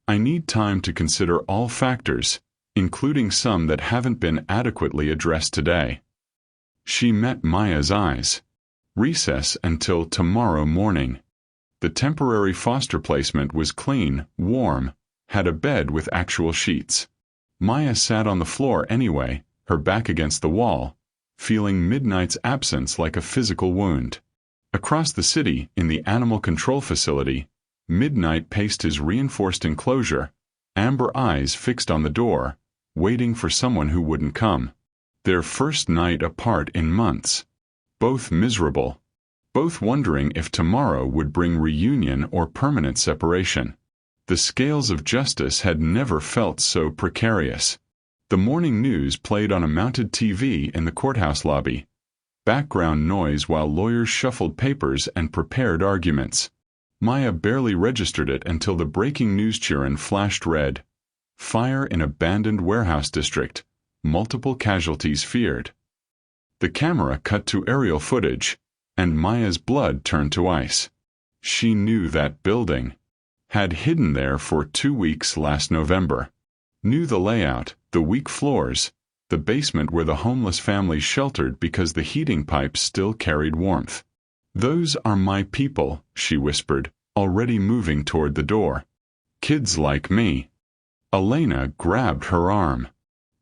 I need time to consider all factors, including some that haven't been adequately addressed today." She met Maya's eyes. "Recess until tomorrow morning." The temporary foster placement was clean, warm, had a bed with actual sheets. Maya sat on the floor anyway, her back against the wall, feeling Midnight's absence like a physical wound. Across the city, in the animal control facility, Midnight paced his reinforced enclosure, amber eyes fixed on the door, waiting for someone who wouldn't come. Their first night apart in months. Both miserable. Both wondering if tomorrow would bring reunion or permanent separation. The scales of justice had never felt so precarious. The morning news played on a mounted TV in the courthouse lobby. Background noise while lawyers shuffled papers and prepared arguments. Maya barely registered it until the breaking news churn flashed red. "Fire in abandoned warehouse district. Multiple casualties feared." The camera cut to aerial footage, and Maya's blood turned to ice. She knew that building. Had hidden there for 2 weeks last November. Knew the layout, the weak floors, the basement where the homeless families sheltered because the heating pipes still carried warmth. "Those are my people," she whispered, already moving toward the door. "Kids like me." Elena grabbed her arm.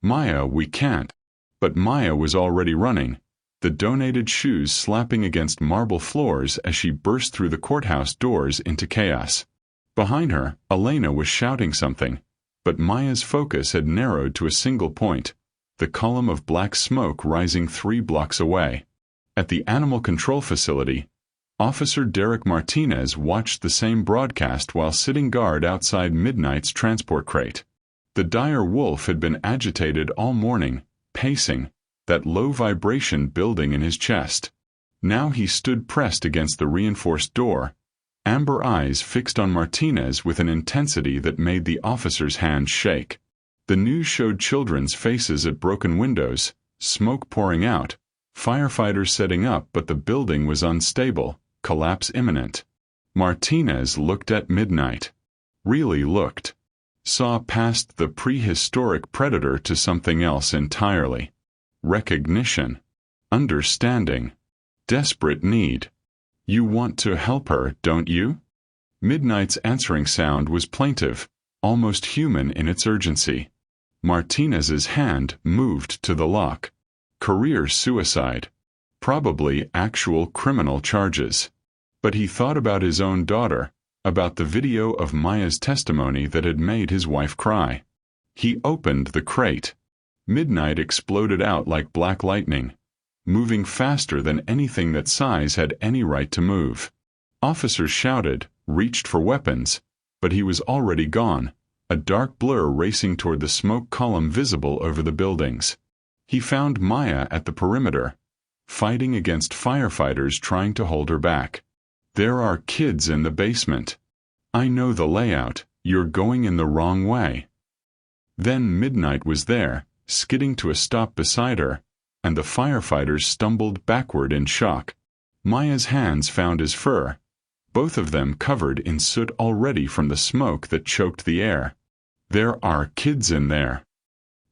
"Maya, we can't." But Maya was already running, the donated shoes slapping against marble floors as she burst through the courthouse doors into chaos. Behind her, Elena was shouting something, but Maya's focus had narrowed to a single point, the column of black smoke rising 3 blocks away. At the animal control facility, Officer Derek Martinez watched the same broadcast while sitting guard outside Midnight's transport crate. The dire wolf had been agitated all morning, pacing, that low vibration building in his chest. Now he stood pressed against the reinforced door, amber eyes fixed on Martinez with an intensity that made the officer's hands shake. The news showed children's faces at broken windows, smoke pouring out, firefighters setting up, but the building was unstable, collapse imminent. Martinez looked at Midnight. Really looked. Saw past the prehistoric predator to something else entirely. recognition, understanding, desperate need. You want to help her, don't you? Midnight's answering sound was plaintive, almost human in its urgency. Martinez's hand moved to the lock. Career suicide. Probably actual criminal charges. But he thought about his own daughter, about the video of Maya's testimony that had made his wife cry. He opened the crate. Midnight exploded out like black lightning, moving faster than anything that size had any right to move. Officers shouted, reached for weapons, but he was already gone, a dark blur racing toward the smoke column visible over the buildings. He found Maya at the perimeter, fighting against firefighters trying to hold her back. There are kids in the basement. I know the layout, you're going in the wrong way. Then Midnight was there, skidding to a stop beside her, and the firefighters stumbled backward in shock. Maya's hands found his fur, both of them covered in soot already from the smoke that choked the air. There are kids in there.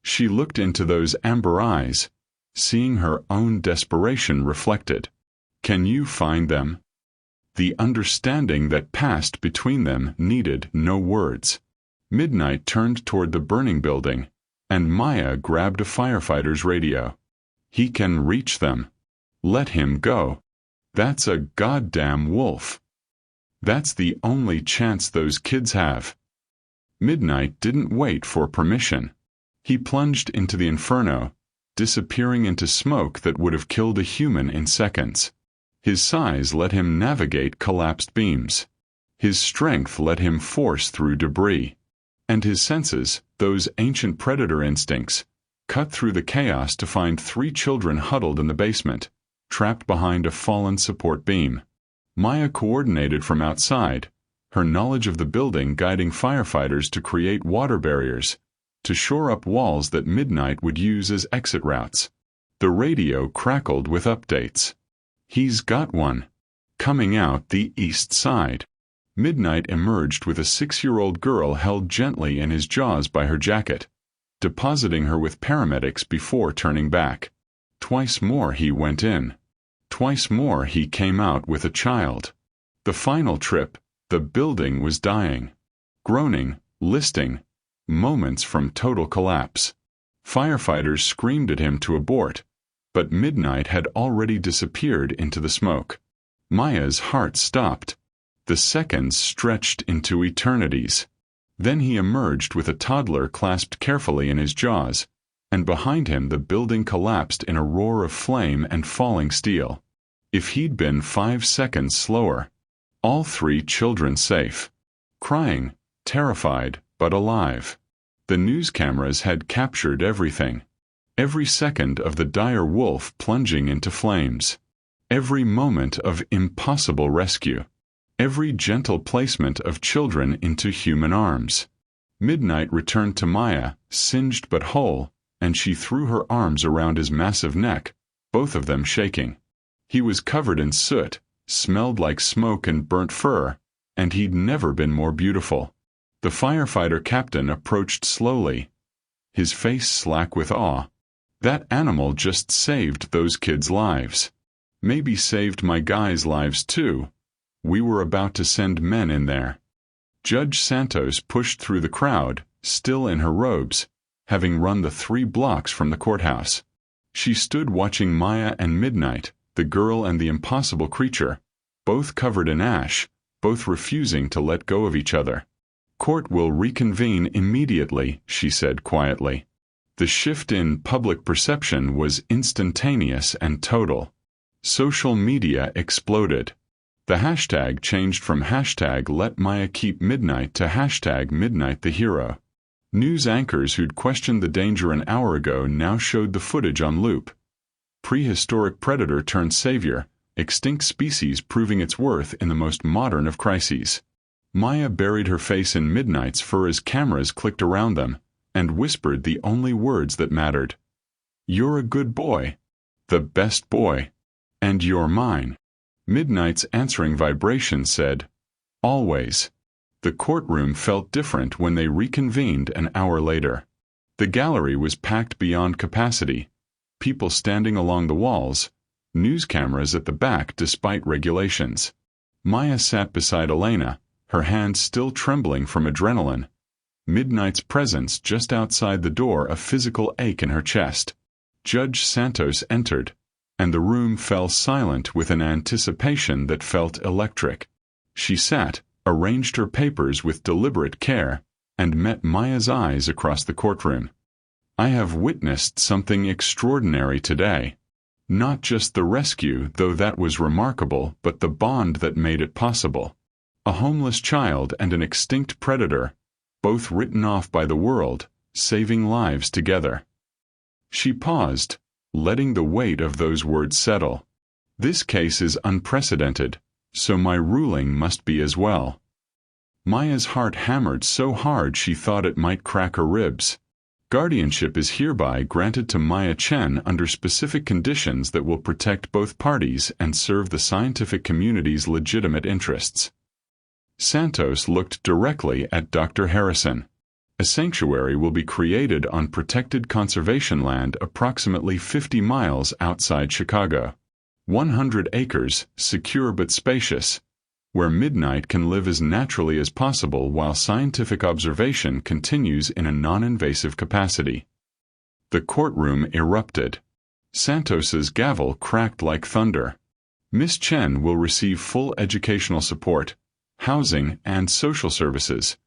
She looked into those amber eyes, seeing her own desperation reflected. Can you find them? The understanding that passed between them needed no words. Midnight turned toward the burning building, and Maya grabbed a firefighter's radio. He can reach them. Let him go. That's a goddamn wolf. That's the only chance those kids have. Midnight didn't wait for permission. He plunged into the inferno, disappearing into smoke that would have killed a human in seconds. His size let him navigate collapsed beams. His strength let him force through debris. And his senses, those ancient predator instincts, cut through the chaos to find 3 children huddled in the basement, trapped behind a fallen support beam. Maya coordinated from outside, her knowledge of the building guiding firefighters to create water barriers, to shore up walls that Midnight would use as exit routes. The radio crackled with updates. He's got one. Coming out the east side. Midnight emerged with a 6-year-old girl held gently in his jaws by her jacket, depositing her with paramedics before turning back. Twice more he went in. Twice more he came out with a child. The final trip, the building was dying. Groaning, listing, moments from total collapse. Firefighters screamed at him to abort, but Midnight had already disappeared into the smoke. Maya's heart stopped. The seconds stretched into eternities. Then he emerged with a toddler clasped carefully in his jaws, and behind him the building collapsed in a roar of flame and falling steel. If he'd been 5 seconds slower. All 3 children safe. Crying, terrified, but alive. The news cameras had captured everything. Every second of the dire wolf plunging into flames. Every moment of impossible rescue. Every gentle placement of children into human arms. Midnight returned to Maya, singed but whole, and she threw her arms around his massive neck, both of them shaking. He was covered in soot, smelled like smoke and burnt fur, and he'd never been more beautiful. The firefighter captain approached slowly, his face slack with awe. That animal just saved those kids' lives. Maybe saved my guys' lives too. We were about to send men in there. Judge Santos pushed through the crowd, still in her robes, having run the 3 blocks from the courthouse. She stood watching Maya and Midnight, the girl and the impossible creature, both covered in ash, both refusing to let go of each other. Court will reconvene immediately, she said quietly. The shift in public perception was instantaneous and total. Social media exploded. The hashtag changed from hashtag Let Maya Keep Midnight to hashtag Midnight the Hero. News anchors who'd questioned the danger an hour ago now showed the footage on loop. Prehistoric predator turned savior, extinct species proving its worth in the most modern of crises. Maya buried her face in Midnight's fur as cameras clicked around them, and whispered the only words that mattered. You're a good boy. The best boy. And you're mine. Midnight's answering vibration said, always. The courtroom felt different when they reconvened an hour later. The gallery was packed beyond capacity. people standing along the walls, news cameras at the back despite regulations. Maya sat beside Elena, her hands still trembling from adrenaline. Midnight's presence just outside the door, a physical ache in her chest. Judge Santos entered, and the room fell silent with an anticipation that felt electric. She sat, arranged her papers with deliberate care, and met Maya's eyes across the courtroom. I have witnessed something extraordinary today. Not just the rescue, though that was remarkable, but the bond that made it possible. A homeless child and an extinct predator, both written off by the world, saving lives together. She paused, letting the weight of those words settle. This case is unprecedented, so my ruling must be as well. Maya's heart hammered so hard she thought it might crack her ribs. Guardianship is hereby granted to Maya Chen under specific conditions that will protect both parties and serve the scientific community's legitimate interests. Santos looked directly at Dr. Harrison. A sanctuary will be created on protected conservation land approximately 50 miles outside Chicago. 100 acres, secure but spacious, where Midnight can live as naturally as possible while scientific observation continues in a non-invasive capacity. The courtroom erupted. Santos's gavel cracked like thunder. Miss Chen will receive full educational support, housing, and social services,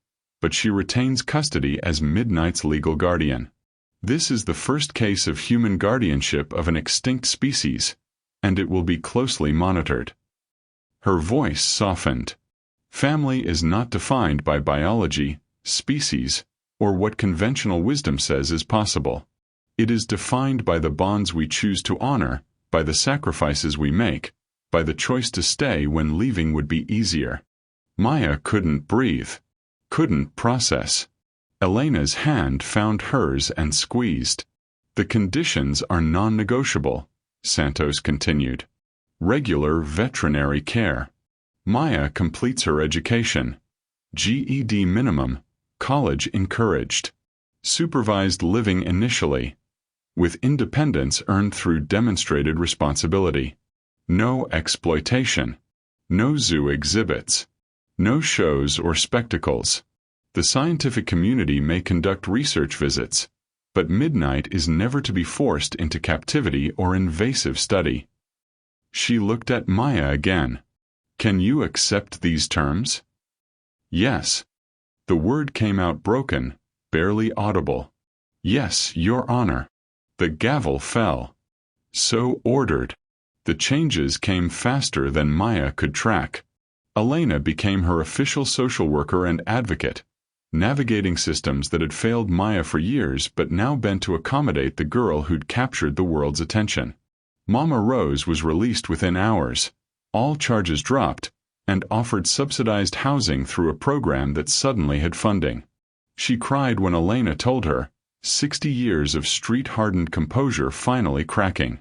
but she retains custody as Midnight's legal guardian. This is the first case of human guardianship of an extinct species, and it will be closely monitored. Her voice softened. Family is not defined by biology, species, or what conventional wisdom says is possible. It is defined by the bonds we choose to honor, by the sacrifices we make, by the choice to stay when leaving would be easier. Maya couldn't breathe, couldn't process. Elena's hand found hers and squeezed. The conditions are non-negotiable, Santos continued. Regular veterinary care. Maya completes her education. GED minimum, college encouraged. Supervised living initially, with independence earned through demonstrated responsibility. No exploitation. No zoo exhibits. No shows or spectacles. The scientific community may conduct research visits, but Midnight is never to be forced into captivity or invasive study. She looked at Maya again. Can you accept these terms? Yes. The word came out broken, barely audible. Yes, Your Honor. The gavel fell. So ordered. The changes came faster than Maya could track. Elena became her official social worker and advocate, navigating systems that had failed Maya for years but now bent to accommodate the girl who'd captured the world's attention. Mama Rose was released within hours, all charges dropped, and offered subsidized housing through a program that suddenly had funding. She cried when Elena told her, 60 years of street-hardened composure finally cracking.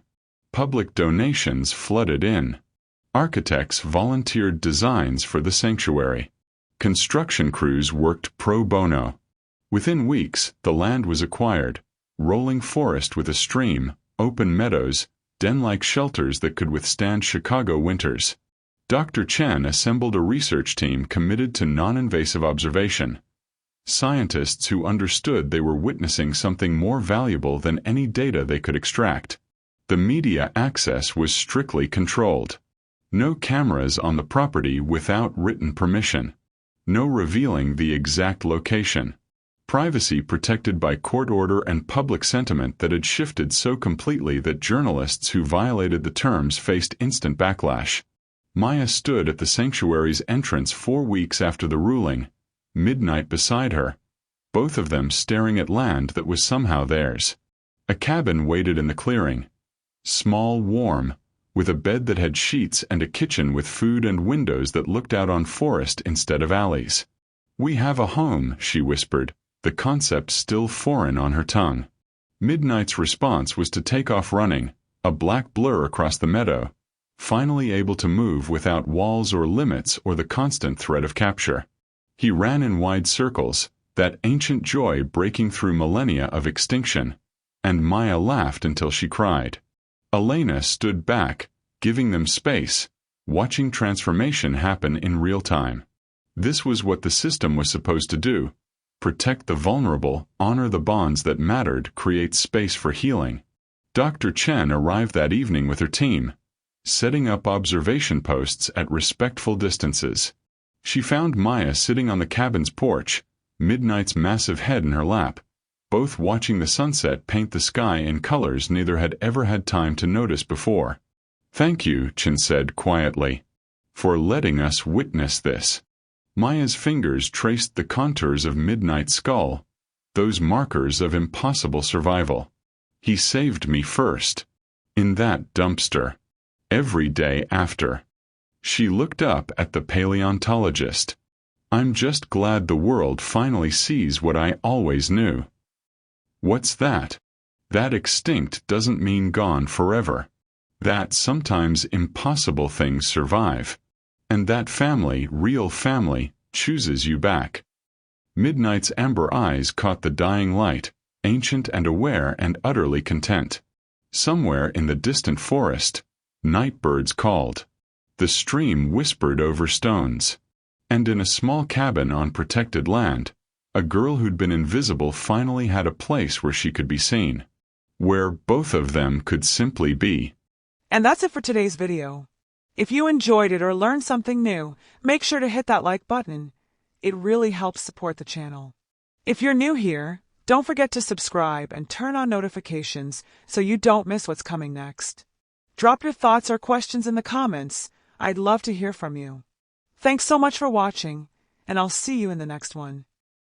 Public donations flooded in. Architects volunteered designs for the sanctuary. Construction crews worked pro bono. Within weeks, the land was acquired, rolling forest with a stream, open meadows, den-like shelters that could withstand Chicago winters. Dr. Chen assembled a research team committed to non-invasive observation. Scientists who understood they were witnessing something more valuable than any data they could extract. The media access was strictly controlled. No cameras on the property without written permission. No revealing the exact location. Privacy protected by court order and public sentiment that had shifted so completely that journalists who violated the terms faced instant backlash. Maya stood at the sanctuary's entrance 4 weeks after the ruling, Midnight beside her, both of them staring at land that was somehow theirs. A cabin waited in the clearing. Small, warm, with a bed that had sheets and a kitchen with food and windows that looked out on forest instead of alleys. "We have a home," she whispered, the concept still foreign on her tongue. Midnight's response was to take off running, a black blur across the meadow, finally able to move without walls or limits or the constant threat of capture. He ran in wide circles, that ancient joy breaking through millennia of extinction. and Maya laughed until she cried. Elena stood back, giving them space, watching transformation happen in real time. This was what the system was supposed to do: protect the vulnerable, honor the bonds that mattered, create space for healing. Dr. Chen arrived that evening with her team, setting up observation posts at respectful distances. She found Maya sitting on the cabin's porch, Midnight's massive head in her lap, both watching the sunset paint the sky in colors neither had ever had time to notice before. "Thank you," Chen said quietly, "for letting us witness this." Maya's fingers traced the contours of Midnight's skull, those markers of impossible survival. "He saved me first. In that dumpster. Every day after." She looked up at the paleontologist. "I'm just glad the world finally sees what I always knew." "What's that?" "That extinct doesn't mean gone forever. That sometimes impossible things survive. And that family, real family, chooses you back." Midnight's amber eyes caught the dying light, ancient and aware and utterly content. Somewhere in the distant forest, night birds called. The stream whispered over stones. And in a small cabin on protected land, a girl who'd been invisible finally had a place where she could be seen. Where both of them could simply be. And that's it for today's video. If you enjoyed it or learned something new, make sure to hit that like button. It really helps support the channel. If you're new here, don't forget to subscribe and turn on notifications so you don't miss what's coming next. Drop your thoughts or questions in the comments. I'd love to hear from you. Thanks so much for watching, and I'll see you in the next one.